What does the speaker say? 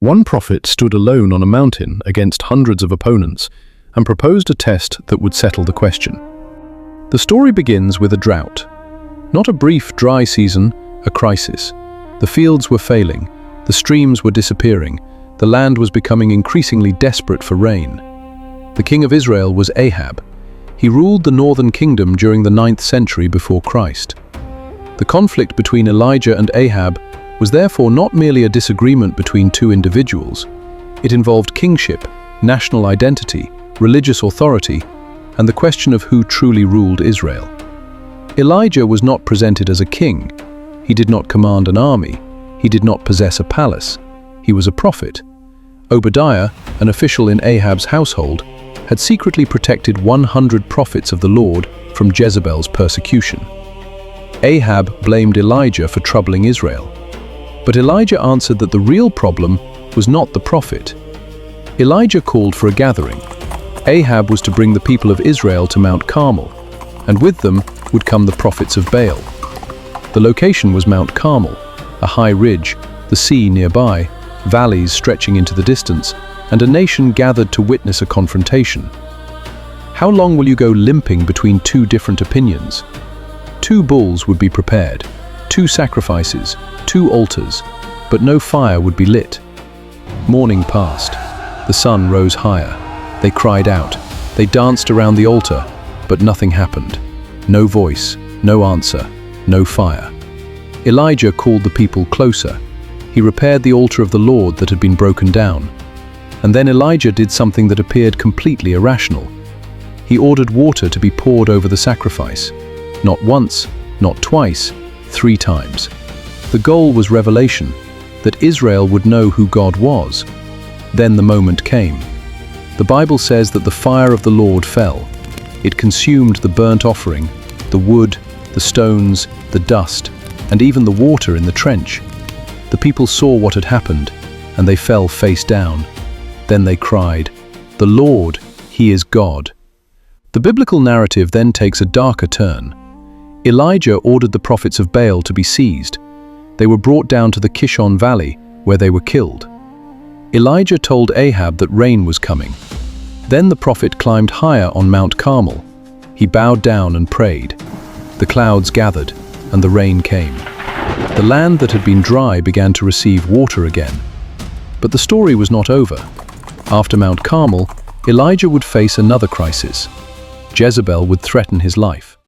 One prophet stood alone on a mountain against hundreds of opponents and proposed a test that would settle the question. The story begins with a drought. Not a brief, dry season, a crisis. The fields were failing, the streams were disappearing, the land was becoming increasingly desperate for rain. The king of Israel was Ahab. He ruled the northern kingdom during the 9th century before Christ. The conflict between Elijah and Ahab was therefore not merely a disagreement between two individuals. It involved kingship, national identity, religious authority, and the question of who truly ruled Israel. Elijah was not presented as a king. He did not command an army. He did not possess a palace. He was a prophet. Obadiah, an official in Ahab's household, had secretly protected 100 prophets of the Lord from Jezebel's persecution. Ahab blamed Elijah for troubling Israel. But Elijah answered that the real problem was not the prophet. Elijah called for a gathering. Ahab was to bring the people of Israel to Mount Carmel, and with them would come the prophets of Baal. The location was Mount Carmel, a high ridge, the sea nearby, valleys stretching into the distance, and a nation gathered to witness a confrontation. How long will you go limping between two different opinions? 2 bulls would be prepared, 2 sacrifices, 2 altars, but no fire would be lit. Morning passed. The sun rose higher. They cried out. They danced around the altar, but nothing happened. No voice, no answer, no fire. Elijah called the people closer. He repaired the altar of the Lord that had been broken down. And then Elijah did something that appeared completely irrational. He ordered water to be poured over the sacrifice. Not once, not twice, 3 times. The goal was revelation, that Israel would know who God was. Then the moment came. The Bible says that the fire of the Lord fell. It consumed the burnt offering, the wood, the stones, the dust, and even the water in the trench. The people saw what had happened, and they fell face down. Then they cried, "The Lord, He is God." The biblical narrative then takes a darker turn. Elijah ordered the prophets of Baal to be seized. They were brought down to the Kishon Valley, where they were killed. Elijah told Ahab that rain was coming. Then the prophet climbed higher on Mount Carmel. He bowed down and prayed. The clouds gathered, and the rain came. The land that had been dry began to receive water again. But the story was not over. After Mount Carmel, Elijah would face another crisis. Jezebel would threaten his life.